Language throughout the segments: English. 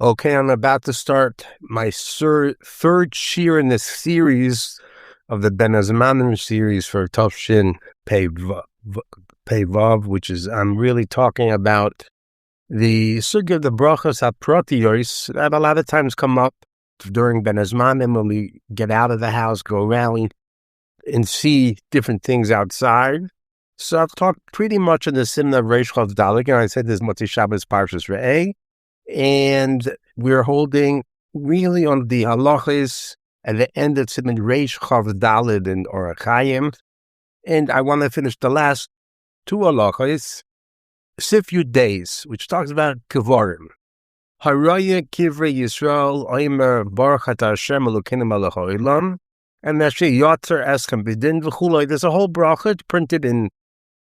Okay, I'm about to start my third shir in this series of the Ben Azmanim series for Tafshin Pei-Vav, which is, I'm really talking about the sugya of the berachos ha-pratiyos that a lot of times come up during Ben Azmanim when we get out of the house, go around and see different things outside. So I've talked pretty much in the siman of Rechov Nofim, and I said this Motzei Shabbos Parshas Re'eh. And we're holding really on the halachos at the end of siman Rechov Nofim and Orachayim. And I want to finish the last two halachos, Sifyud days, which talks about kevarim. Haraya Kivrei Yisrael Omer Berachah Hashem Elokeinu melech haolam, and yatzar eschem b'din v'chulei. There's a whole berachah printed in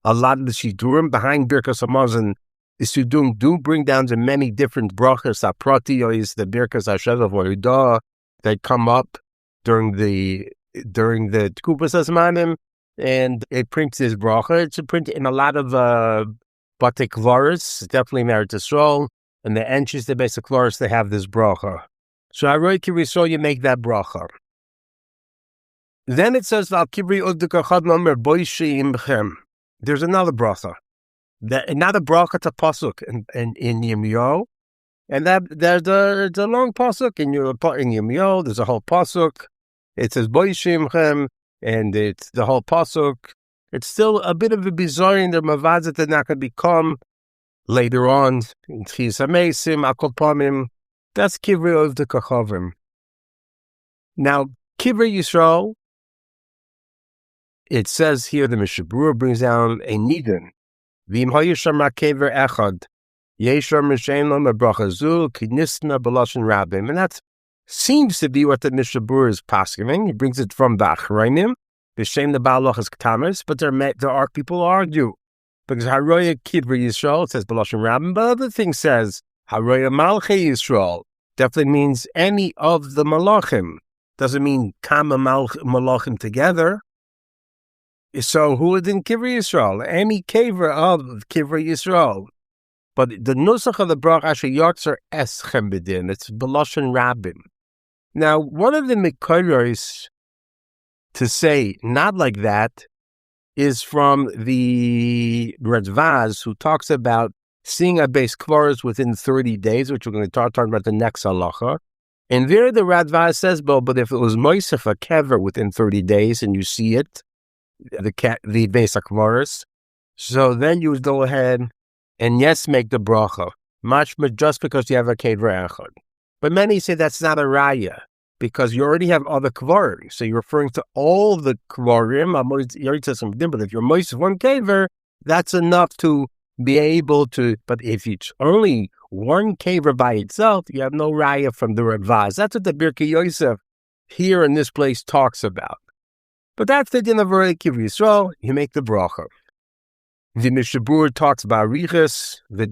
a lot of the shidurim behind Merkaz Ha'ir. The Sudim do bring down to many different berachos ha-pratiyos, the Merkaz Ha'ir that come up during the Tkupas Azmanim, and it prints this berachah. It's a print in a lot of bate kevaros, definitely married to Yisrael, and the entries, the beis kevaros, they have this berachah. So I wrote Kivrei, you make that berachah. Then it says Al Kivrei Tzaddikim. There's another berachah. Another berachah, it's a pasuk in Yirmiyahu, and there's a long pasuk in Yirmiyahu. There's a whole pasuk. It says boishimchem, and it's the whole pasuk. It's still a bit of a bizarre in the mavazet that not going to become later on in Chis Hamesim Akol. That's Kivrei of the Kachavim. Now Kivrei Yisrael. It says here the Mishabur brings down a nidin. And that seems to be what the Mishabur is paskening. He brings it from the Achrayim, b'shem the halachos k'tamis, but there are people who argue. Because Haroya Kivrei Yisrael, it says b'lashon rabim, but other thing says Haroya Malchei Yisrael. Definitely means any of the malachim. Doesn't mean kama malachim together. So who is in Kivrei Yisrael? Any Kever of Kivrei Yisrael. But the nusach of the berachah yatzar eschem b'din. It's belashon rabim. Now, one of the mechuyav to say not like that is from the Radvaz, who talks about seeing a beis kevaros within 30 days, which we're going to start talking about the next halacha. And there the Radvaz says, but if it was milsa a kever within 30 days and you see it, the beis kevaros, so then you would go ahead and yes, make the berachah, just because you have a kever echad. But many say that's not a raya, because you already have other kevarim. So you're referring to all the kevarim. You already said something, but if you're moist one kever, that's enough to be able to. But if it's only one kever by itself, you have no raya from the Radvaz. That's what the Birkei Yosef here in this place talks about. But that's the din of Kivrei Yisrael. You make the berachah. The Mishabur talks about riches. The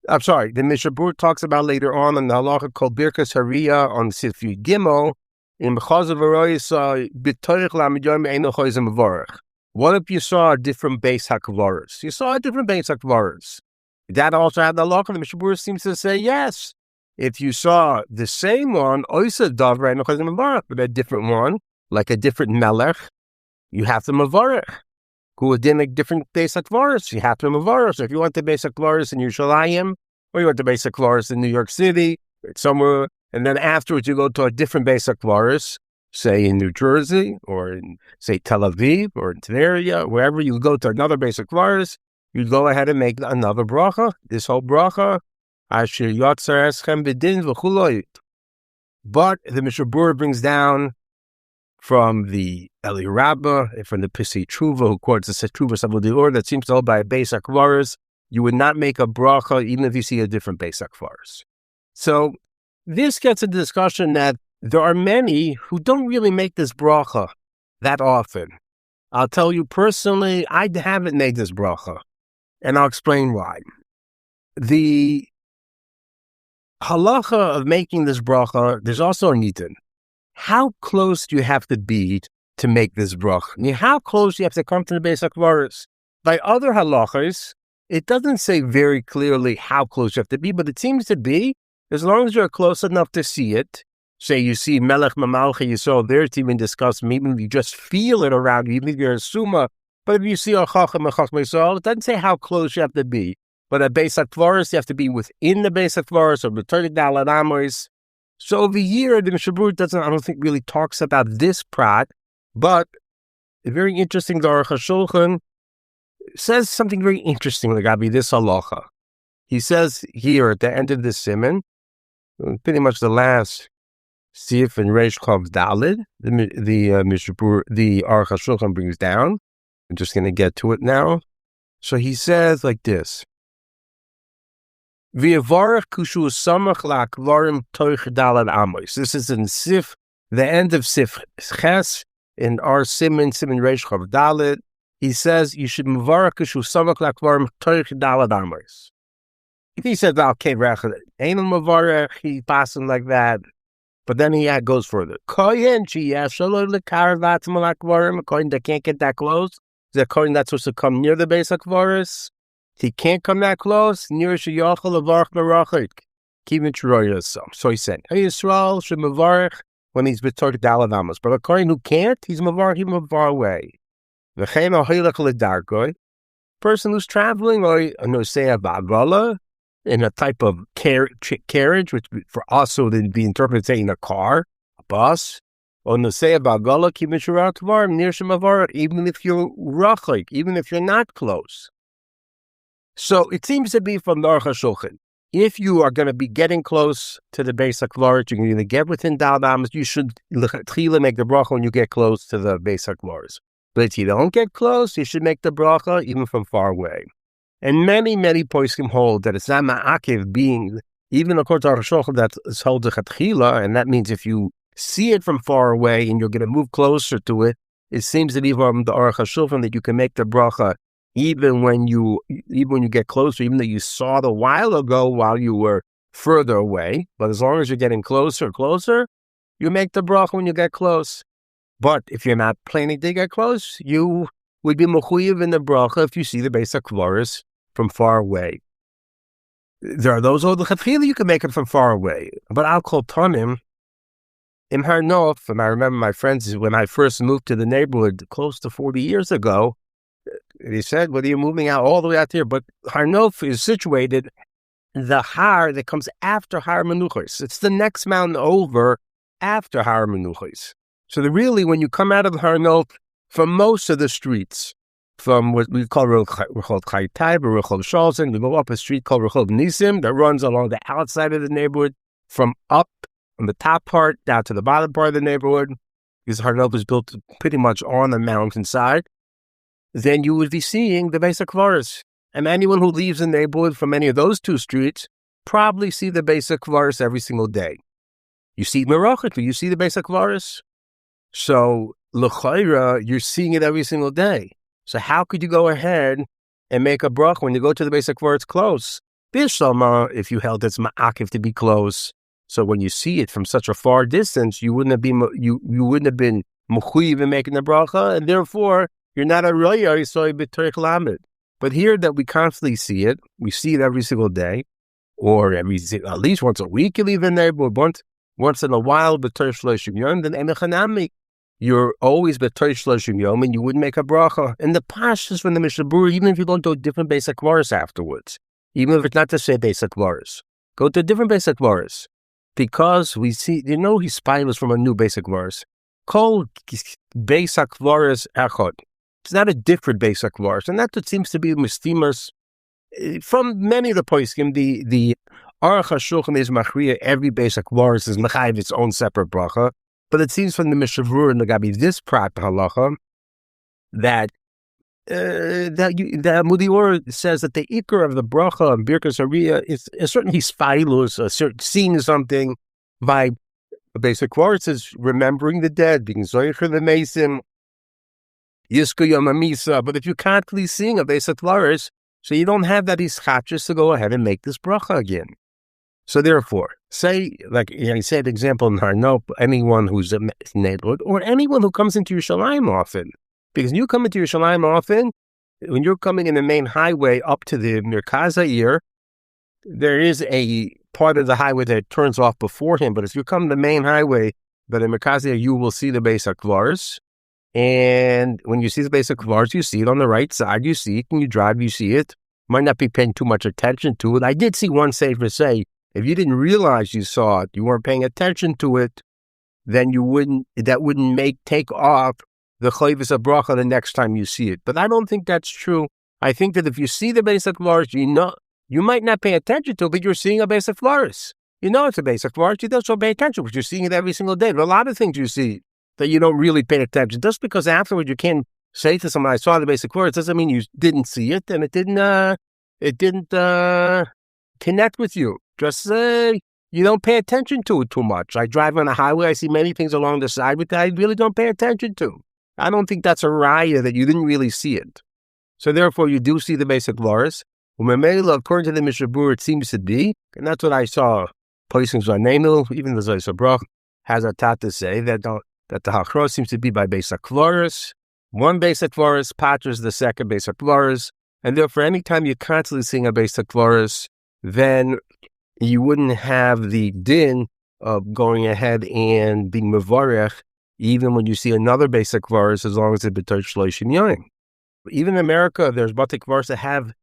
Mishabur talks about later on in the halacha called Berachos Hariya on Sifyud Gimel in mechuyav b'toich lamidyon eino choizem mevorach. What if you saw a different beis kevaros? You saw a different beis kevaros. That also had the halacha. The Mishabur seems to say yes. If you saw the same one, but a different one, like a different melech, you have to mevarach. Who did a different beis kevaros, you have to mevarach. So if you want the beis kevaros in Yerushalayim, or you want the beis kevaros in New York City, or somewhere, and then afterwards you go to a different beis kevaros, say in New Jersey, or in, say, Tel Aviv, or in Tveria, wherever you go to another beis kevaros, you go ahead and make another berachah, this whole berachah, Asher yatzar eschem b'din v'chulei. But the Mishabur brings down from the Eli Rabbah, from the Pisei Tshuva, who quotes the Tshuva Savodior, that seems to hold by a beis kevaros, you would not make a bracha even if you see a different beis kevaros. So this gets a discussion that there are many who don't really make this bracha that often. I'll tell you personally, I haven't made this bracha, and I'll explain why. The halacha of making this bracha, there's also a nidin. How close do you have to be to make this bracha? I mean, how close do you have to come to the beis kevaros? By other halachos, it doesn't say very clearly how close you have to be, but it seems to be, as long as you're close enough to see it, say you see Melech Mamalcha Yisrael, there it's even discussed, maybe you just feel it around you, even if you're a Summa, but if you see a Chacham and Chacham Yisrael, it doesn't say how close you have to be. But at beis kevaros, you have to be within the beis kevaros or returning dalad amos. So over here, the Mishabur doesn't, I don't think, really talks about this prat, but very interesting, the Aruch HaShulchan says something very interesting regarding this halacha. He says here at the end of the siman, pretty much the last sif and Rechov Dalid, the Mishabur, the Aruch HaShulchan brings down. I'm just going to get to it now. So he says like this. This is in Sif, the end of Sif Ches, in our siman Rechov Dalid. He says you should mevarach kushu samach lakvarim toch dalad amos. If he said Kever, ain't mevarach, he passing like that. But then he goes further. Kohen that can't get that close. The kohen that's supposed to come near the beis kevaros. He can't come that close. Near sheyachol levarach berachah. Keep yourself. So he said, Yisrael should mevarach when he's betorch dalad amos. But a kohen who can't, he's mevarach him far away. Person who's traveling in a type of carriage, which for us would be interpreted saying a car, a bus, even if you're rachik, even if you're not close. So it seems to be from the Aruch HaShulchan. If you are going to be getting close to the beis kevaros, you're going to get within dalad amos, you should make the bracha when you get close to the beis kevaros. But if you don't get close, you should make the bracha even from far away. And many poskim hold that it's not ma'akiv being, even according to Har HaMenuchos, that's held to chatchila, and that means if you see it from far away and you're going to move closer to it, it seems to be from the Aruch HaShulchan that you can make the bracha even when you get closer, even though you saw it a while ago while you were further away. But as long as you're getting closer, you make the bracha when you get close. But if you're not planning to get close, you would be mechuyav in the bracha if you see the beis kevaros from far away. There are those old lechatchila you can make it from far away. But I'll call tanim in Har Nof, and I remember my friends when I first moved to the neighborhood close to 40 years ago. They said, "Well, you're moving out all the way out here." But Har Nof is situated the har that comes after Har HaMenuchos. It's the next mountain over after Har HaMenuchos. So really, when you come out of Har Nof, from most of the streets, from what we call Rechov Chaitai, Rechov Shalzin, we go up a street called Rechov Nisim that runs along the outside of the neighborhood, from up on the top part down to the bottom part of the neighborhood, because Har Nof is built pretty much on the mountainside. Then you would be seeing the beis kevaros. And anyone who leaves the neighborhood from any of those two streets probably see the beis kevaros every single day. You see Merachah, you see the beis kevaros. So, l'chayra, you're seeing it every single day. So how could you go ahead and make a bracha when you go to the beis kevaros close? Bishama, if you held it's ma'akiv to be close. So when you see it from such a far distance, you wouldn't have been mechuyav in making the bracha, and therefore you're not a roya yisoy b'torich lamed. But here that we constantly see it, we see it every single day, or at least once a week you leave in there, but once in a while, b'torich sheloshim yom, then emechanami. You're always b'torich sheloshim yom, and you wouldn't make a bracha. And the Parshas from the Mishabur, even if you don't do a different beis kevaros afterwards, even if it's not to say beis kevaros, go to a different beis kevaros, because we see, he spiles from a new beis kevaros. Called beis kevaros echad. It's not a different beis kevaros, and that's what seems to be mistimers from many of the poskim. The Aruch HaShulchan is machriya every beis kevaros is mechuyav its own separate bracha. But it seems from the Mishavur and the Gabi this prat halacha that Mudior says that the ikar of the bracha and Merkaz Ha'ir is certainly spilus, seeing something by beis kevaros is remembering the dead, being zoicher the mesim, milsa. But if you can't really seeing a beis kevaros, so you don't have that ischachus to go ahead and make this bracha again. So therefore, say, like I said, example in Har Nof, anyone who's a neighborhood, or anyone who comes into Yisrael often, because you come into Yisrael often, when you're coming in the main highway up to the Merkaz Ha'ir, there is a part of the highway that turns off before him. But if you come the main highway, but in Merkaz Ha'ir, you will see the beis kevaros. And when you see the beis kevaros, you see it on the right side. You see it. When you drive, you see it. Might not be paying too much attention to it. I did see one sefer say, if you didn't realize you saw it, you weren't paying attention to it, then that wouldn't take off the chayvus of berachah the next time you see it. But I don't think that's true. I think that if you see the beis kevaros, you might not pay attention to it, but you're seeing a beis kevaros. You know it's a beis kevaros. You don't so pay attention, but you're seeing it every single day. There are a lot of things you see that you don't really pay attention. Just because afterwards you can't say to someone, I saw the beis kevaros, doesn't mean you didn't see it and it didn't connect with you. Just you don't pay attention to it too much. I drive on a highway, I see many things along the side that I really don't pay attention to. I don't think that's a raya that you didn't really see it. So therefore, you do see the beis kevaros. According to the Mishabur, it seems to be, and that's what I saw. Placings on Nenu, even the Zoysa Brach has a tat to say that the halachos seems to be by beis kevaros. One beis kevaros, patur is the second beis kevaros, and therefore, anytime you're constantly seeing a beis kevaros, then you wouldn't have the din of going ahead and being mevarech, even when you see another beis kevaros, as long as it's betur sheloshim yom. Even in America, there's bate kevaros that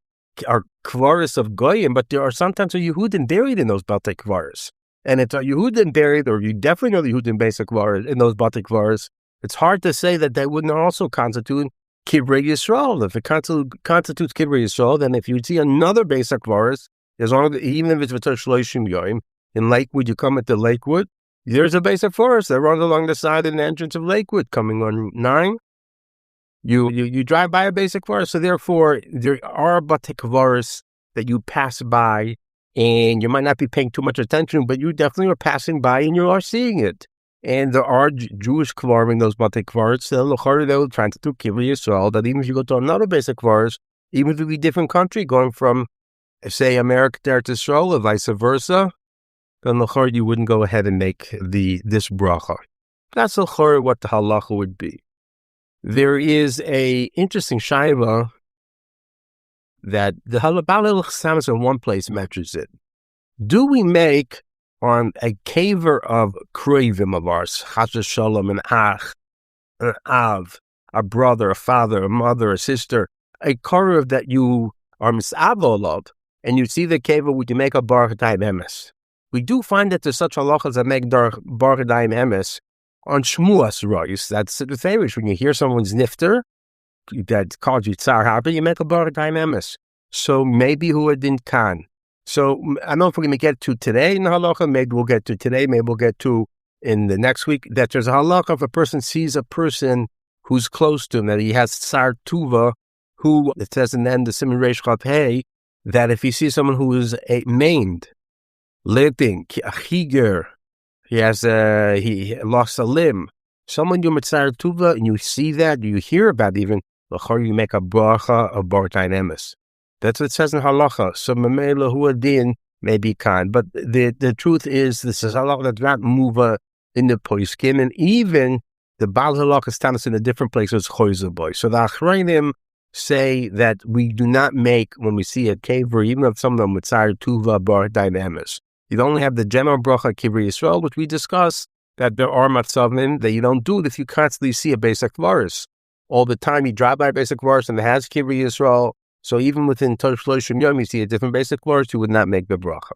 are kevaros of goyim, but there are sometimes a Yehudim buried in those bate kevaros. And it's a Yehudim buried, or you definitely know the Yehudim beis kevaros in those bate kevaros. It's hard to say that they wouldn't also constitute Kivrei Yisrael. If it constitutes Kivrei Yisrael, then if you see another beis kevaros, even if it's betur sheloshim yom, in Lakewood, you come into Lakewood, there's a beis kevaros that runs along the side of the entrance of Lakewood, coming on Route 9. You drive by a beis kevaros, so therefore there are bate kevaros that you pass by, and you might not be paying too much attention, but you definitely are passing by and you are seeing it. And there are Jewish kevarim in those bate kevaros. They will try to do Kivrei Yisrael, that even if you go to another beis kevaros, even if it be a different country, going from, say, America to Eretz Yisrael, or vice versa, then you wouldn't go ahead and make this berachah. That's what the halacha would be. There is a interesting shayla that the halachos in one place mentions it. Do we make on a kever of kravim of ours, chas v'shalom, an av, a brother, a father, a mother, a sister, a karev that you are misavol of, and you see the kever, would you make a berachah emes? We do find that there's such halachos that make berachah emes on shmuas rois. That's the favorite. When you hear someone's nifter that calls you yatzar happen, you make a berachah emes. So maybe who didn't can. So I don't know if we're going to get to today in the halacha. Maybe we'll get to today. Maybe we'll get to in the next week. That there's a halacha if a person sees a person who's close to him, that he has tsar tuva, who it says in the end the siman Rechov Nofim, that if he sees someone who is maimed, limping, a chiger, he lost a limb, someone you tsar tuva, and you see that, you hear about it even, you make a berachah of berachah emes. That's what it says in halacha. So memela hu adin may be kind, but the truth is this is halacha that's not muva in the poskim, and even the bal halacha stands in a different place as choizaboy. So the achreinim say that we do not make when we see a kever, even if some of them with tsar tuva berachah emes. You only have the general bracha Kivrei Yisrael, which we discussed that there are matzavim that you don't do it if you constantly see a beis kevaros all the time. You drive by a beis kevaros and it has Kivrei Yisrael. So even within toch sheloshim yom, you see a different beis kevaros, you would not make the bracha.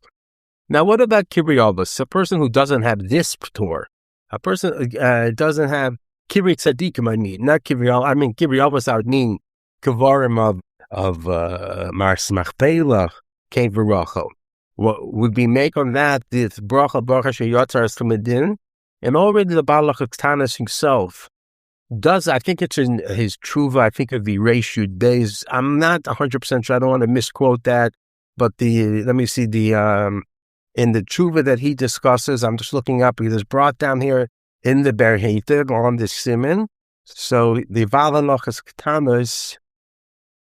Now, what about Kivrei Avos? A person who doesn't have this patur, a person doesn't have Kivrei Tzaddikim. Not Kivrei Avos. I mean Kivrei Avos. I would mean kevarim of machpelah, kever. What would be make on that this bracha yatzar is comedin, and already the Balach himself does. I think it's in his truva. I think of the Reshud beis. I'm not 100% sure. I don't want to misquote that, but let me see in the truva that he discusses. I'm just looking up. It is brought down here in the Berachah on the siman. So the halachos ketanos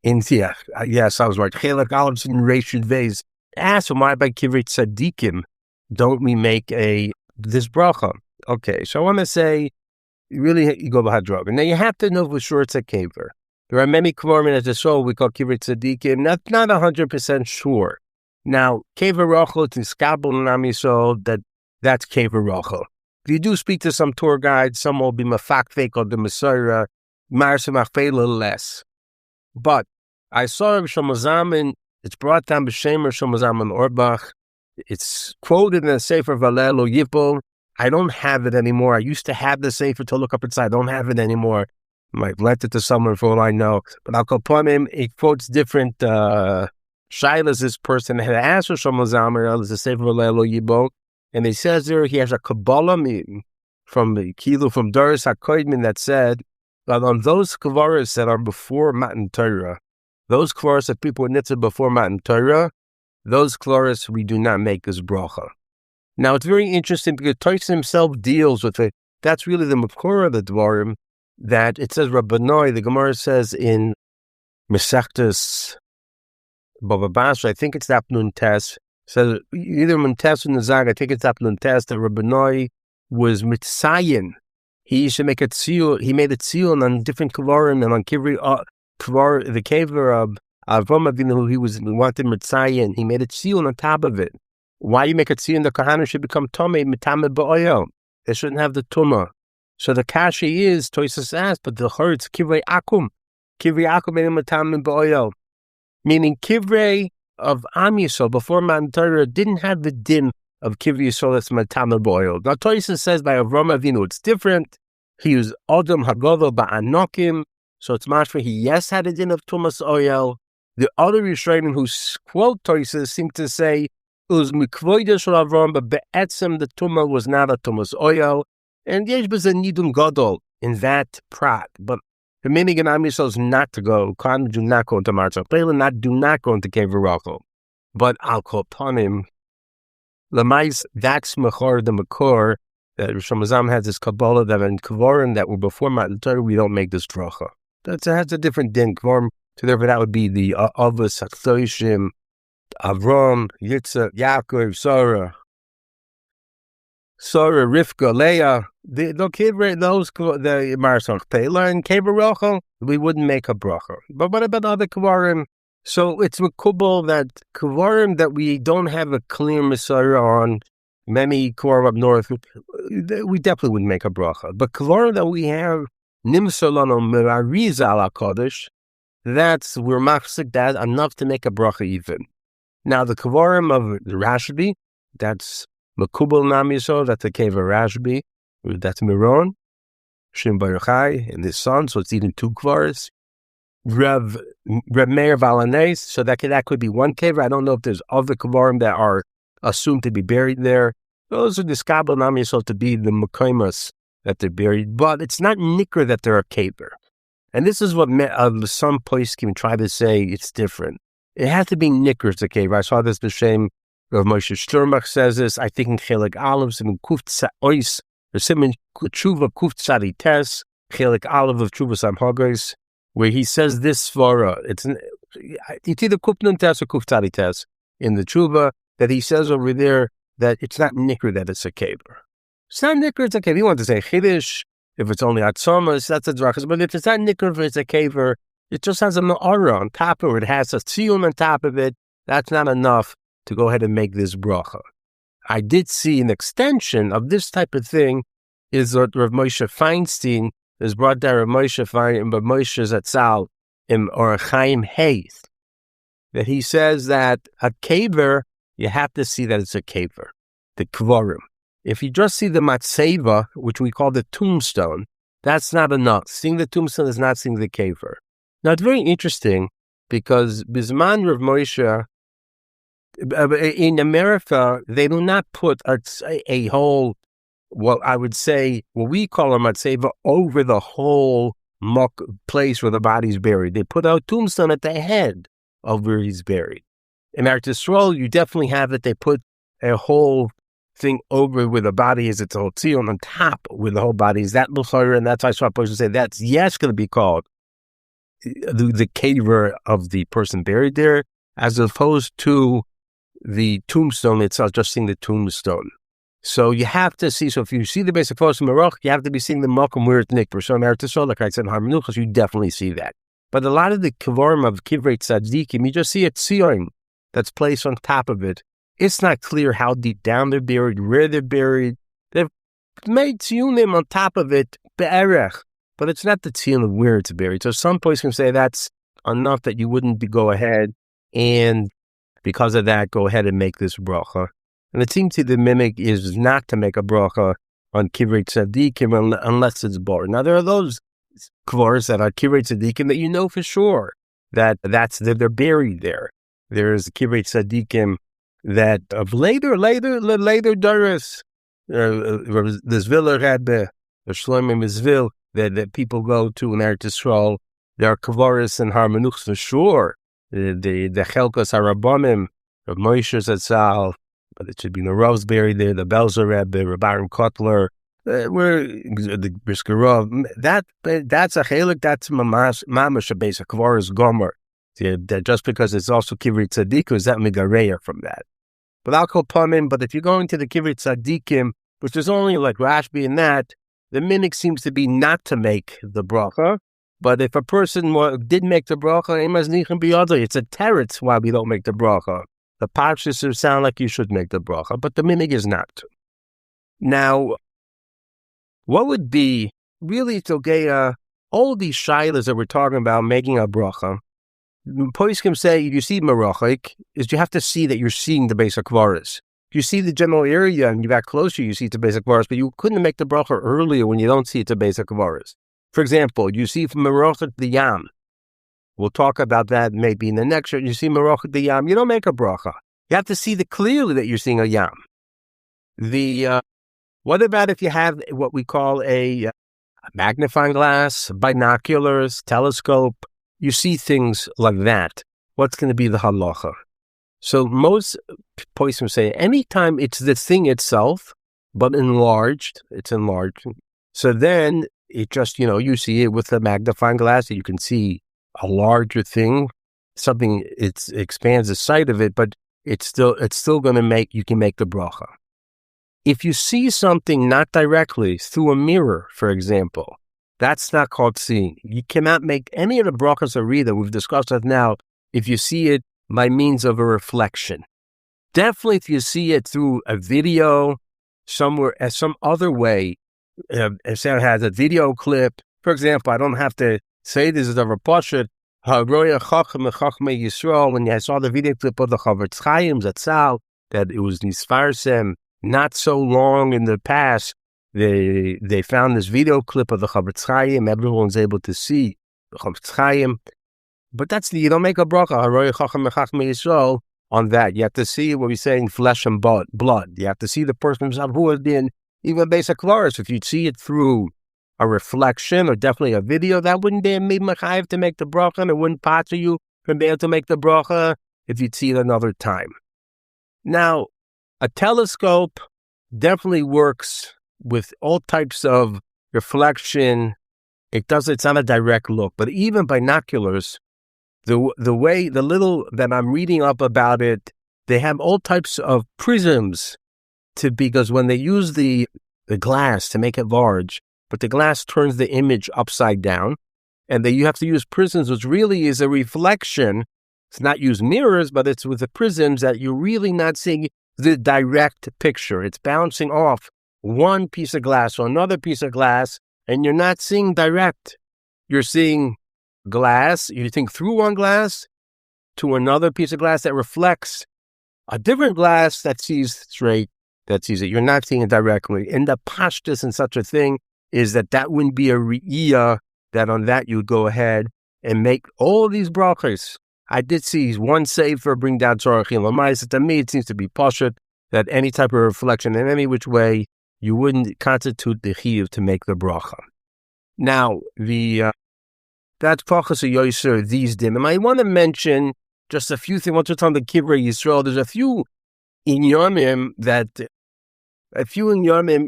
in yes, I was right. Chelak Aleph in Reshud beis. Ask why by Kivrei Tzaddikim don't we make this bracha? Okay, so I want to say, really, you go by drug. Now you have to know for sure it's a kever. There are many kevarim as a soul we call Kivrei Tzaddikim. Not 100% sure. Now, berachos and skabel nami that's kevaros. If you do speak to some tour guides, some will be mafkia or the Messiah, a little less. But I saw Shomazam, it's brought down b'shemer Shomazam and Orbach. It's quoted in the Sefer Valelo Yipol. I don't have it anymore. I used to have the Sefer to look up inside. I don't have it anymore. I might lent it to someone for all I know. But I'll call upon him. It quotes different shilas. This person had asked for Shomazam, there's a Sefer Valelo Yipol. And he says there he has a Kabbalah from Doris HaKoidmin that said that on those kevaros that are before Matan Torah, those kevaros that people were nitzah before Matan Torah, those kevaros we do not make as bracha. Now it's very interesting because Tosh himself deals with it. That's really the makor of the dvarim, that it says Rabbanoi, the Gemara says in Mesechtes Bava Basra, I think it's Apnun Tes, says either Muntes or Nazag, I think it's Apnun Tes, that Rabbanoi was mitzayin. He used to make a tziyul. He made a tziyul on different kevarim and on the kever of Avram Avinu, who he wanted mitzayin. He made a tziyul on top of it. Why you make a tziyul? The kahana should become tomei mitamed ba'oyo. They shouldn't have the tumah. So the kashi is Toisus asked, but the hurts kivrei akum. Kivrei akum made mitamed ba'oyo, meaning kivrei of Am Yisrael before Matan Torah didn't have the din of Kivrei Yisrael that's matamed ba'oil. Now Toisus says by Avram Avinu it's different. He used Adam Hagadol ba'anokim, so it's mashma he yes had a din of tumas oil. The other Yisraelim who quote Toisus seem to say it was mikvoida shel Avram, but be'etzem the tumah was not a tumas oil, and yesh b'zeh nidun gadol in that prat. But the meaning in Am Yisrael is not to go. Kan do not go into Martzah. Do not go into Kever. But I'll call upon him. Lamais, that's mechor the makor that Shomazam has this Kabbalah that in kevarim that were before Matan Torah we don't make this bracha. That's a different din. Kevarim, so therefore that would be the avos, sheloshim, Avram, Yitzhak, Yaakov, Sarah, Rivka, Leah. The Marsach Pela and Kever we wouldn't make a bracha. But what about other kevarim? So it's makubal that kevarim that we don't have a clear Messiah on, many kevarim up north, we definitely wouldn't make a bracha. But kevarim that we have nimsa lano mirariz ala kodesh, we're mafsik that enough to make a bracha even. Now the kevarim of the Rashbi, that's makubal nam yisrael, that's a kever Rashbi, that's Miron, Shim Berachah and his son, so it's even two kevaros. Reb Meir Valanes, so that could be one kever. I don't know if there's other kevarim that are assumed to be buried there. Those are the skabel nam yisrael to be the mechuyav that they're buried, but it's not Nikkar that they're a kever. And this is what some poskim try to say it's different. It has to be Nikkar to kever. I saw this b'shem Rav Moshe Sturmbach says this. I think in Chelik Aleph, siman kuf ois, or siman tshuva kuf tzadi tes, Chelik Aleph of Tshuva Samhagos, where he says this svara. It's either kuf nun tes or kuf tzadi tes in the Tshuva, that he says over there that it's not Nikkar that it's a kever. It's not Nikkar, it's a kever. You want to say chiddush, if it's only atzomas, that's a berachos. But if it's not Nikkar, if it's a kever, it just has a me'ara on top of it. It has a tziyun on top of it. That's not enough to go ahead and make this bracha. I did see an extension of this type of thing is what Rav Moshe Feinstein is brought down. Rav Moshe Feinstein, but Moshe Zatzal in Orachaim Heith, that he says that a kever, you have to see that it's a kever, the kevarim. If you just see the matzeva, which we call the tombstone, that's not enough. Seeing the tombstone is not seeing the kever. Now it's very interesting because Bisman Rav Moshe, in America, they do not put a whole, what I would say, what we call a matzeva, over the whole place where the body's buried. They put a tombstone at the head of where he's buried. In Eretz Yisrael, you definitely have it. They put a whole thing over where the body is. It's a whole tzion on top where the whole body is. That milsa, and that's why I saw a person say that's going to be called the kever of the person buried there, as opposed to the tombstone itself, just seeing the tombstone. So you have to see, so if you see the basic kevaros in Merach, you have to be seeing the makom where it's Nikkar. So in Eretz Yisrael, like I said in Har HaMenuchos, you definitely see that. But a lot of the kevarim of Kivrei Tzaddikim, you just see a tzion that's placed on top of it. It's not clear how deep down they're buried, where they're buried. They've made tzionim on top of it, be'erech, but it's not the tzion of where it's buried. So some places can say that's enough that you wouldn't go ahead and because of that, go ahead and make this bracha. And it seems to the mimic is not to make a bracha on Kivrei Tzaddikim unless it's born. Now, there are those kevaros that are Kivrei Tzaddikim that you know for sure that they're buried there. There's Kivrei Tzaddikim that of later Doris, the Zviller Rebbe, the Shlomo Mizvil, that people go to in Eretz Yisrael. There are kevaros and Har HaMenuchos for sure. The chelkos rabim of Moshe Zatzal, but it should be the Rose buried there. The Belzer Rebbe, Rabbi Kotler, where the Briskerov. That's a chelik. That's mamash a beis kevaros gomer. Just because it's also Kivrei Tzaddikim, is that megareya from that? But I'll call pamim. But if you're going to the Kivrei Tzaddikim, which is only like Rashbi and that, the minhag seems to be not to make the bracha. But if a person did make the bracha, it's a teretz why we don't make the bracha. The Parshas sound like you should make the bracha, but the minhag is not to. Now, what would be really okay? All these shilas that we're talking about making a bracha, poskim say you see merachik is you have to see that you're seeing the basic kevaros. If you see the general area and you got closer, you see the basic kevaros, but you couldn't make the bracha earlier when you don't see the basic kevaros. For example, you see from merachik the yam. We'll talk about that maybe in the next year. You see merachik the yam, you don't make a bracha. You have to see clearly that you're seeing a yam. What about if you have what we call a magnifying glass, binoculars, telescope? You see things like that. What's going to be the halacha? So most poskim say anytime it's the thing itself, but enlarged, it's enlarged. So then it just, you see it with the magnifying glass, that you can see a larger thing, something, it expands the sight of it, but it's still going to you can make the bracha. If you see something not directly through a mirror, for example, that's not called seeing. You cannot make any of the brachas that we've discussed that now if you see it by means of a reflection. Definitely if you see it through a video, somewhere, as some other way, if someone has a video clip, for example, I don't have to say this is a Parshas, Yisrael, when I saw the video clip of the Kever Zatzal, that it was Nisfarsem, not so long in the past, they found this video clip of the Kever, everyone's able to see the Kever. But you don't make a bracha on that. You have to see what we're saying, flesh and blood. You have to see the person himself who has been even basic kevaros. If you see it through a reflection or definitely a video, that wouldn't be mechuyav to make the bracha, and it wouldn't patur you from being able to make the bracha if you'd see it another time. Now, a telescope definitely works with all types of reflection. It's not a direct look, but even binoculars, the little that I'm reading up about it, they have all types of prisms because when they use the glass to make it large, but the glass turns the image upside down, and you have to use prisms, which really is a reflection. It's not use mirrors, but it's with the prisms that you're really not seeing the direct picture. It's bouncing off one piece of glass or another piece of glass, and you're not seeing direct. You're seeing glass. You think through one glass to another piece of glass that reflects a different glass that sees straight, that sees it. You're not seeing it directly. And the pashtus in such a thing is that wouldn't be a re'iyah, that on that you would go ahead and make all these brachos. I did see one sefer bring down tzorachim l'maisa. To me, it seems to be pashut that any type of reflection in any which way, you wouldn't constitute the chiyuv to make the bracha. Now, that's pachas of yatzar, these dimim. I want to mention just a few things. Once we're talking the Kivrei Yisrael, there's a few inyanim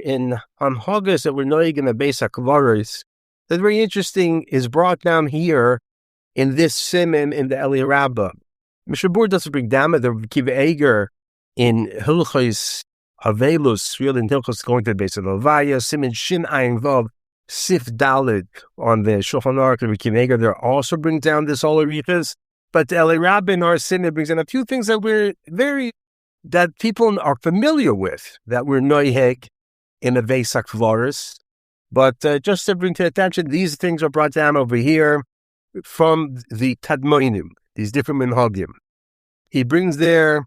in Hanhagos that we're knowing in the beis kevaros. That's very interesting, is brought down here in this siman in the Eli Rabbah. Mishabur doesn't bring down the Kivrei Tzaddikim in halachos Avelus, really in halachos going to the beis of Levaya, siman shin ayin vav, Sif Dalit on the Shulchan Aruch of Kivrei there also brings down this whole arichas. But the Eli Rabin or Sinner brings in a few things that people are familiar with, that we're noiheg in the beis kevaros. But just to bring to attention, these things are brought down over here from the Tadmoinim, these different minhagim. He brings there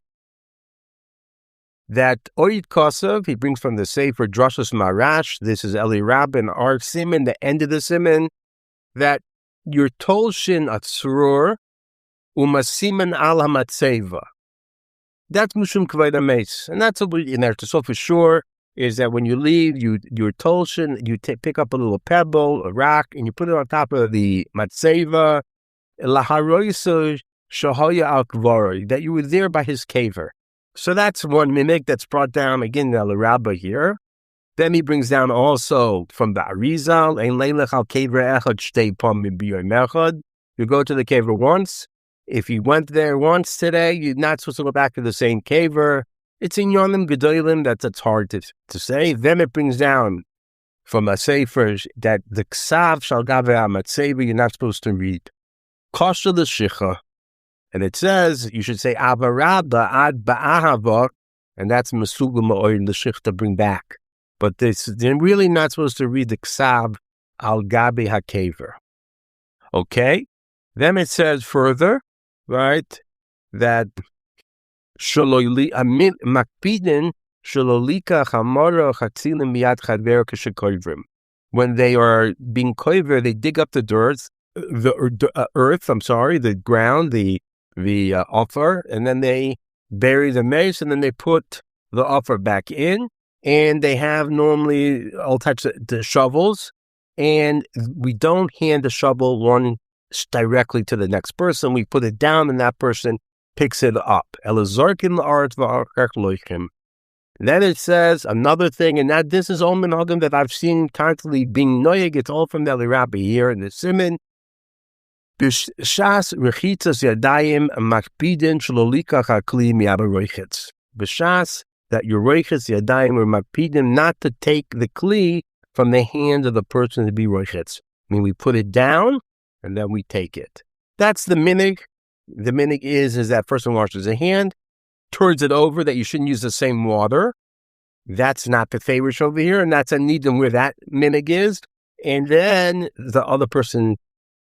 that Oid Kosev, he brings from the Sefer Drashos Marash, this is Eli Rabin, our siman, the end of the siman, that your tolshin atzrur umasiman al hamatzeva. That's Mushum Kavayda Meis. And that's what we in there to so for sure is that when you leave, your tolshin, you pick up a little pebble, a rock, and you put it on top of the matzeva, laharoisa shahaya al kvaroi, that you were there by his kever. So that's one minig that's brought down again the Rabba here. Then he brings down also from the Arizal, ein leilech al kever echad shtei pamim b'yoyim echad. You go to the kever once. If you went there once today, you're not supposed to go back to the same kever. It's in Yonim Gedolim, that's hard to say. Then it brings down from a sefer that the ksav shal gaveh hamatzeva, you're not supposed to read. Kosher the shicha. And it says, you should say, avarabba ad ba'ahava, and that's mesugul ma'oyin, the shich to bring back. But they're really not supposed to read the ksav al gabi hakever. Okay? Then it says further, right, that makpidin shalolika chamara chatzilim miyad chadver k'shekoivrim. When they are being koiver, they dig up the earth, the ground, the offer, and then they bury the mace, and then they put the offer back in, and they have normally all types of the shovels, and we don't hand the shovel one directly to the next person. We put it down, and that person picks it up. Then it says another thing, and that this is all minhagim that I've seen constantly being noyeg. It's all from the Rabbi here in the siman. B'shas rechitzas yadayim makpidin shalolika hakli mi'abaroichitz. B'shas that your roichitz yadayim or makpidin, not to take the kli from the hand of the person to be roichitz. I mean, we put it down and then we take it. That's the minig. The minig is that person washes a hand, turns it over, that you shouldn't use the same water. That's not the favorish over here, and that's a nidim where that minig is. And then the other person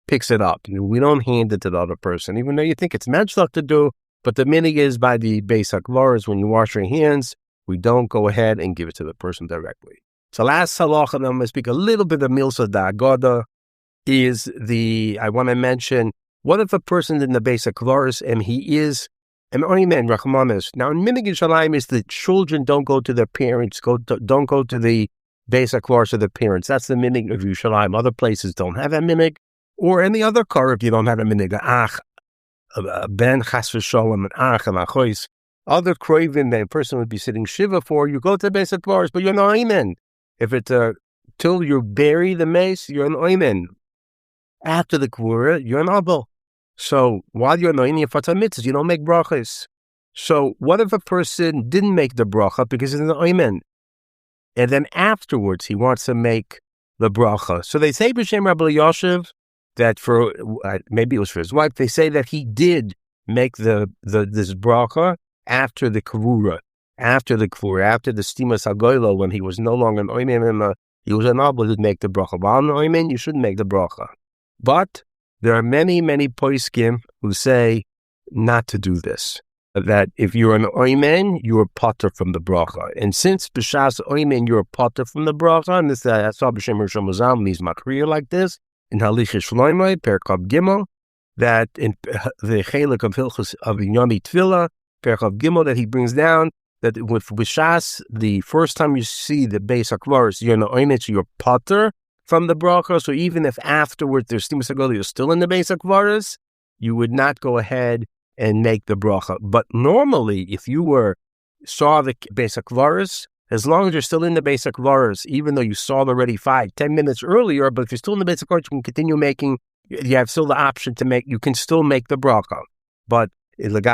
picks it up. We don't hand it to the other person, even though you think it's menschlich to do, but the minig is by the beis kevaros, when you wash your hands, we don't go ahead and give it to the person directly. So last halacha, I'm going to speak a little bit of milsa da'agoda, I want to mention, what if a person in the beis kevaros and he is an oimen, rachmanis. Now in minig Yisrael is the children don't go to their parents, don't go to the beis kevaros of their parents. That's the minig of Yisrael. Other places don't have that minig. Or any other car if you don't have a minig, ben chas v'sholem, an ach, and achos. Other craving that a person would be sitting shiva for, you go to the beis kevaros, but you're an oimen. If it's till you bury the mace, you're an oimen. After the kvura, you're an abel. So while you're an oimen, mitzvahs, you don't make berachos. So what if a person didn't make the bracha because he's an oimen, and then afterwards he wants to make the bracha? So they say b'shem Rabbi Yoshev that for maybe it was for his wife, they say that he did make this bracha after the kvura, after the stimas hagoyla, when he was no longer an oimen, he was an abel to make the bracha. While an oimen, you shouldn't make the bracha. But there are many, many poskim who say not to do this. That if you're an oimen, you're patur from the bracha. And since b'shas oimen, you're patur from the bracha, and this I saw b'shem Rishon Mazal, he's makriya like this, in halichos shloimei, perkab gimel, that in the chelik of hilchos of Yoni Tefillah, perkab gimel, that he brings down, that with b'shas, the first time you see the beis kevaros, you're an oimen, so you're patur from the bracha. So even if afterwards there's stimus hagola, you're still in the beis kevaros, you would not go ahead and make the bracha. But normally, if you saw the beis kevaros, as long as you're still in the beis kevaros, even though you saw it already 5-10 minutes earlier, but if you're still in the beis kevaros, you can continue making. You have still the option to make. You can still make the bracha. But to make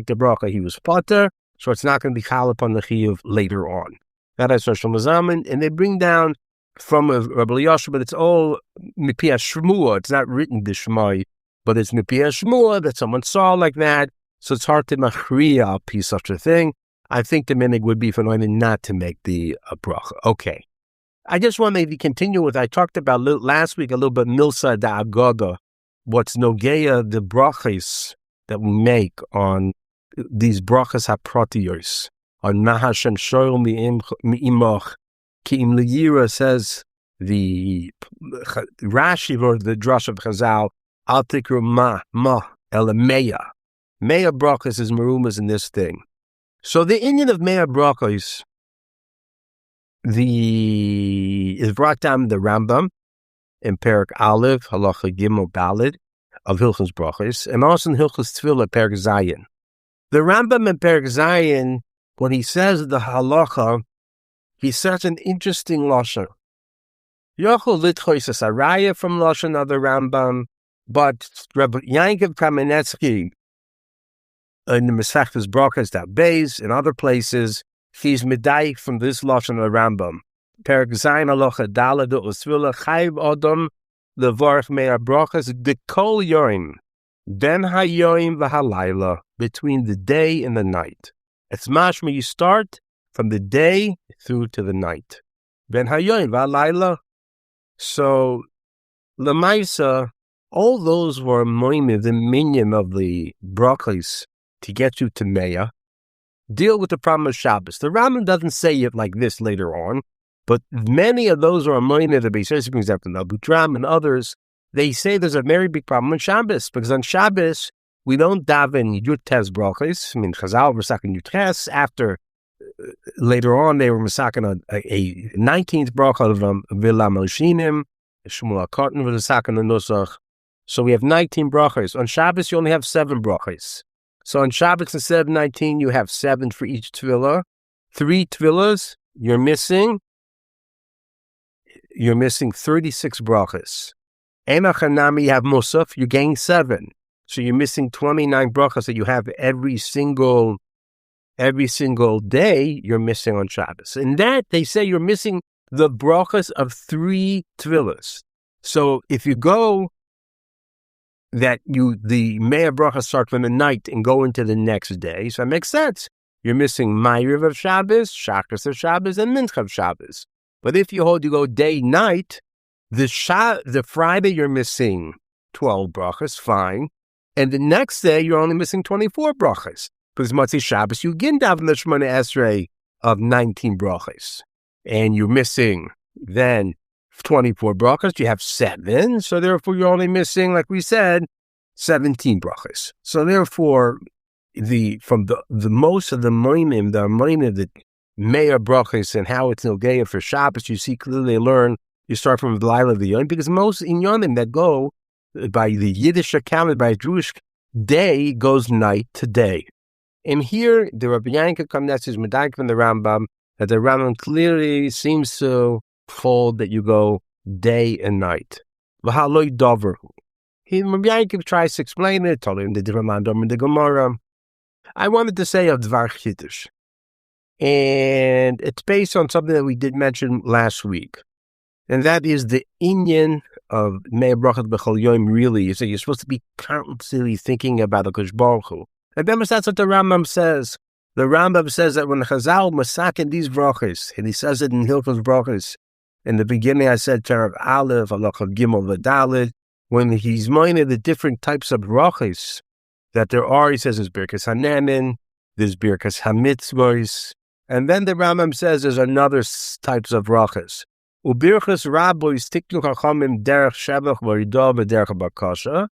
the bracha, he was patur, so it's not going to be chal upon the chiyuv later on. and they bring down from Rabbi Yosha, but it's all mipia shmua. It's not written b'shmai, but it's mipia shmua that someone saw like that. So it's hard to machria piece such a thing. I think the minig would be for women not to make the bracha. Okay. I just want to maybe continue with, I talked about last week a little bit milsa da agoda, what's nogeya, the brachos that we make on these brachos haprotiyos, on mahashem shoyl mi'imoch, ki im liyira says, the Rashi wrote the drush of Chazal, al tikru ma el meya. Meya brachos is marumas in this thing. So the Indian of meya brachos, is brought down in the Rambam in Perak Aleph, Halacha Gimel Daled of Hilchos Brachos, and also in Hilchos Tefillah, Perak Zayin. The Rambam in Perak Zayin, when he says the halacha, he says an interesting lashon. Yochel litchois a saraya from lashon of the Rambam, but Rabbi Yankov Kamenetsky in the Masechtas Brachos that beis in other places, he's medayik from this lashon of the Rambam. Perak Zayin halacha daled u'svila chayv odom levarach me'ar brachos dekol yoim ben hayoim v'halayla, between the day and the night. It's mashma, you start from the day through to the night. Ben hayoim v'halayla. So lemaisa, all those were moimim, the minion of the brachos to get you to meya. Deal with the problem of Shabbos. The Rambam doesn't say it like this later on, but many of those are moimim, the beis brings up the Nabutram and others. They say there's a very big problem on Shabbos, because on Shabbos, we don't daven Yutes brachos. I mean, Chazal were masakin Yutes. After, later on, they were masakin a 19th bracha of Vila Melshinim. Shmuel Cotton was masakin the Nusach. So we have 19 brachos. On Shabbos, you only have 7 brachos. So on Shabbos, instead of 19, you have 7 for each tefillah. 3 tefillahs, you're missing 36 brachos. Emachanami, you have Musaf, you gain 7. So you're missing 29 brachos that you have every single day you're missing on Shabbos. And that, they say you're missing the brachos of 3 tefillahs. So if you go that the Me'er bracha start from the night and go into the next day, so that makes sense. You're missing Ma'ariv of Shabbos, Shachris of Shabbos, and Mincha of Shabbos. But if you go day, night, the Friday you're missing 12 brachos, fine. And the next day you're only missing 24 brachos. Because Motzei Shabbos, you get daven the Shemona Esrei of 19 brachos. And you're missing then 24 brachos, you have 7. So therefore you're only missing, like we said, 17 brachos. So therefore, from the most of the moimim, the Me'er brachos and how it's nogeya for Shabbos, you see clearly learn. You start from the Laila of the Yom, because most in Yomim that go by the Yiddish account, by Jewish day, goes night to day. And here, the Rabbi Yankov Kamenetsky is medayik from the Rambam, that the Rambam clearly seems to hold that you go day and night. V'haloi dover. Rabbi Yankov tries to explain it, told him the different mandom in the Gemara. I wanted to say a dvar chiddush, and it's based on something that we did mention last week. And that is the inyan of Me'er brachos b'chol yom, really, is that you're supposed to be constantly thinking about the Kosh Baruch Hu. And then that's what the Rambam says. The Rambam says that when Chazal masakin these brachos, and he says it in Hilchos Brachos, in the beginning I said Terab Aleph, Halacha Gimel V'Daled, when he's minding the different types of brachos that there are, he says there's Berachas Hanemin, there's Berachas Hamitzvos, and then the Rambam says there's another types of brachos. Ubirchas Rabbois tiknu chachamim derech shevach v'ridah v'derech bakasha,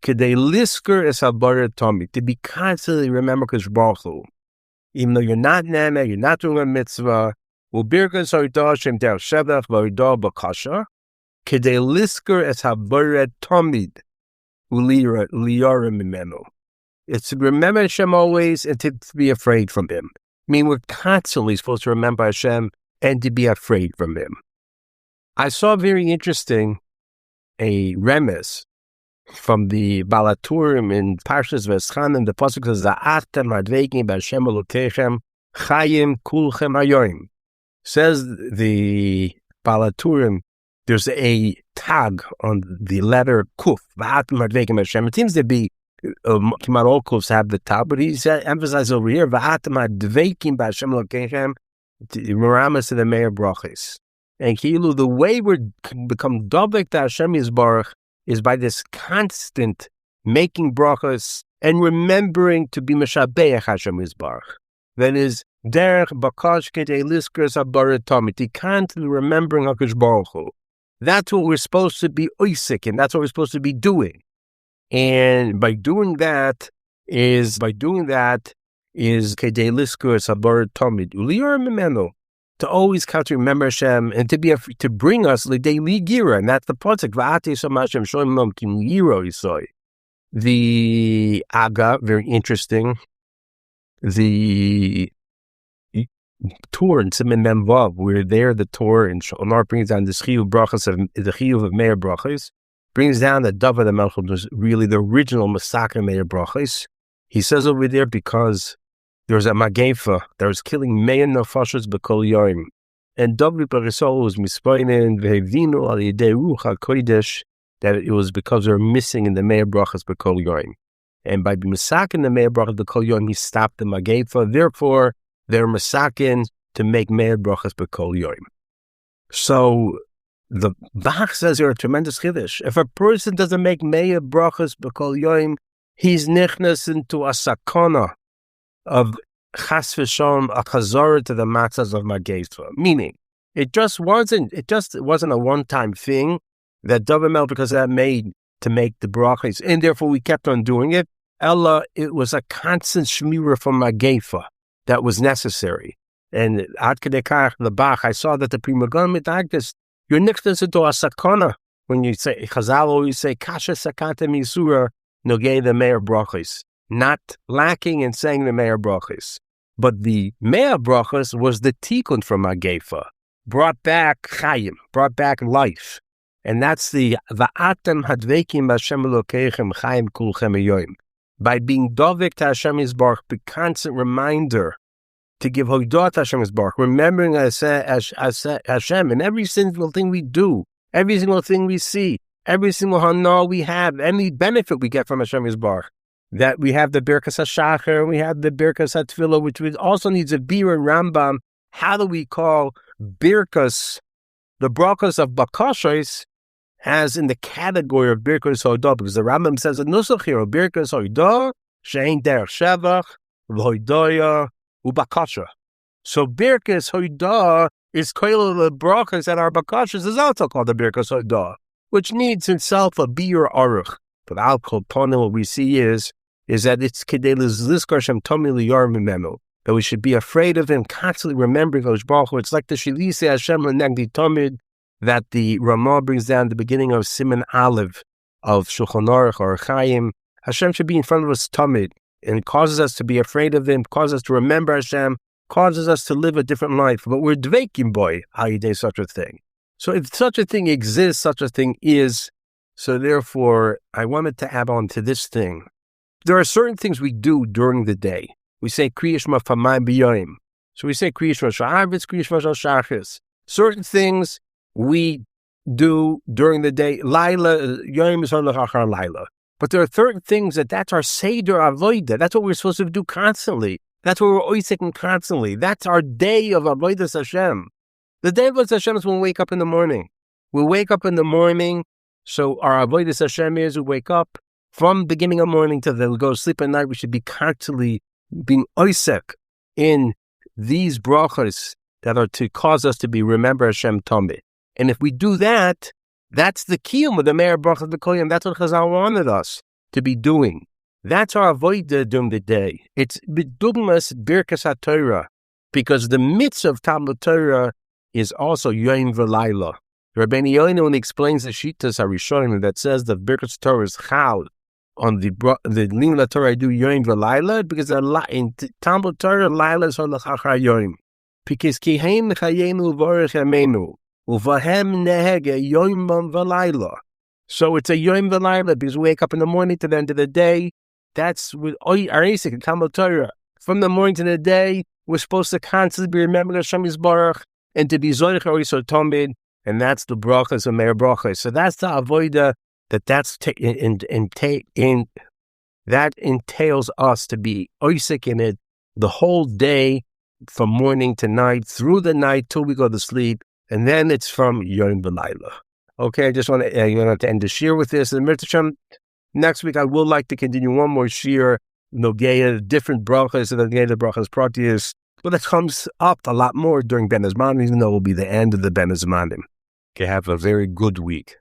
kedei lisker es habaret tomid, to be constantly remember Kosh Baruch Hu. Even though you're not neme, you're not doing a mitzvah, ubirchas haridah shem derech shevach v'ridah bakasha, kedei lisker es habaret tomid uliyara mimenu. It's to remember Hashem always and to be afraid from Him. I mean, we're constantly supposed to remember Hashem and to be afraid from Him. I saw very interesting a remes from the Balaturim in Parshas V'eschem, and the pasuk says, "Za'atem hadveikim b'Hashem Elokechem chayim kulchem hayoim." Says the Palaturim, there's a tag on the letter Kuf. It seems to be all Kufs have the tag, but he emphasizes over here Meramis to the Meir Brachos. And Kilu, the way we become dobek to Hashem Yisbarach is by this constant making brachos and remembering to be meshabeach Hashem Yisbarach. That is derech bakash kedei liskers abaratomit. Constantly remembering Hakadosh Baruch Hu. That's what we're supposed to be oisik, and that's what we're supposed to be doing. And by doing that is kedei liskers abaratomit uliyar memenu. To always come to remember Hashem and to bring us l'dei gira, and that's the pasuk v'atei sham Hashem shoyim nom kim yiro yisoy. The Aga, very interesting. The Torah in Siman Memvav, we're there. The Torah in Shonar brings down the chiyuv of Meir Berachos, brings down the Dava the Melchum was really the original massacre Meir Berachos. He says over there because there was a magefa that was killing Meir Nefashos b'kol yom, and David Barisol was mispoinen v'hevinu al yidei ruach hakodesh that it was because they were missing in the Meir Berachos b'kol yom, and by massacring the Meir Berachos b'kol yom, he stopped the magefa. Therefore, they're massacring to make Meir Berachos b'kol yom. So the Bach says here a tremendous chiddush. If a person doesn't make Meir Berachos b'kol yom, he's nichnas into a sakana of chas v'shom, a chazara to the matzahs of magefa. Meaning, it just wasn't a one-time thing that David because that made to make the berachos, and therefore we kept on doing it. Ella, it was a constant shmira from magefa that was necessary. And ad kedekach the Bach, I saw that the Pri Megadim mitagdis, you're nichnas into a sakana when you say Chazal always say kasha sakata misura nogei the Meir Berachos. Not lacking in saying the Meir Berachos. But the Meir Berachos was the tikkun from Magefa, brought back chayim, brought back life. And that's the va'atem hadvekim b'Hashem Elokeichem chayim kulchem hayoyim. By being dovek to Hashem Yisbarach, the constant reminder to give hodah to Hashem Yisbarach, remembering Hashem in every single thing we do, every single thing we see, every single hana we have, any benefit we get from Hashem Yisbarach. That we have the Merkaz Ha'ir, we have the Merkaz Ha'tefillah, which also needs a bir and Rambam. How do we call berachos, the berachos of bakashos, as in the category of berachos hodah? Because the Rambam says in nusach here, berachos hodah she'ein derech shevach v'hodah u'bakasha. So berachos hodah is koil the berachos that are bakashos is also called the berachos hodah, which needs itself a bir aruch. But al kol panim, what we see is that it's that we should be afraid of him, constantly remembering Hakadosh Baruch Hu. It's like the Shilise Hashem L'Negdi Tamid that the Ramah brings down at the beginning of Siman Aleph of Shulchan Aruch or Chaim. Hashem should be in front of us Tamid, and it causes us to be afraid of him, causes us to remember Hashem, causes us to live a different life. But we're dveikim boy, how you do such a thing. So if such a thing exists, such a thing is. So therefore, I wanted to add on to this thing. There are certain things we do during the day. We say Kriya Shema Famai B'Yoyim. So we say Kriya Shema Sha'arvitz, Kriya Shema Sha'achis. Certain things we do during the day. Laila, Yoyim is Achar Laila. But there are certain things that's our Seder Avodah. That's what we're supposed to do constantly. That's what we're oiseking constantly. That's our day of Avodas Hashem. The day of Avodas Hashem is when we wake up in the morning. We wake up in the morning. So our avodas Hashem is we wake up from beginning of morning till we go to sleep at night. We should be constantly being oisek in these brachos that are to cause us to be remember Hashem Tomid. And if we do that, that's the kiyum of the Meir Berachos b'kol yom. That's what Chazal wanted us to be doing. That's our avodah during the day. It's b'dugmas Birkas HaTorah, because the mitzvah of Talmud Torah is also Yom v'Laila. Rabbeinu Yoinu, when he explains the Shitas HaRishonim that says that Birkas Torah is chal on the Lim Torah I do Yom v'Laila, because in Talmud Torah Laila is on the Chachar Yom. Because kiheim nechayenu v'orech yamenu uvahem nehege Yom v'Laila. So it's a Yom v'Laila because we wake up in the morning to the end of the day. That's with our Isaac in Talmud Torah. From the morning to the day, we're supposed to constantly be remembering Hashem Yisbarach. and to be zoich oisor tomid, and that's the berachos and berachos. So that's the avoida that entails us to be oisik in it the whole day, from morning to night, through the night till we go to sleep, and then it's from Yom V'Layla. Okay, I just want to end the shir with this. And next week I would like to continue one more shir, Nogea, different brachas, and the brachas pratius, but it comes up a lot more during Ben Hazmanim, even though it will be the end of the Ben Hazmanim. Okay, have a very good week.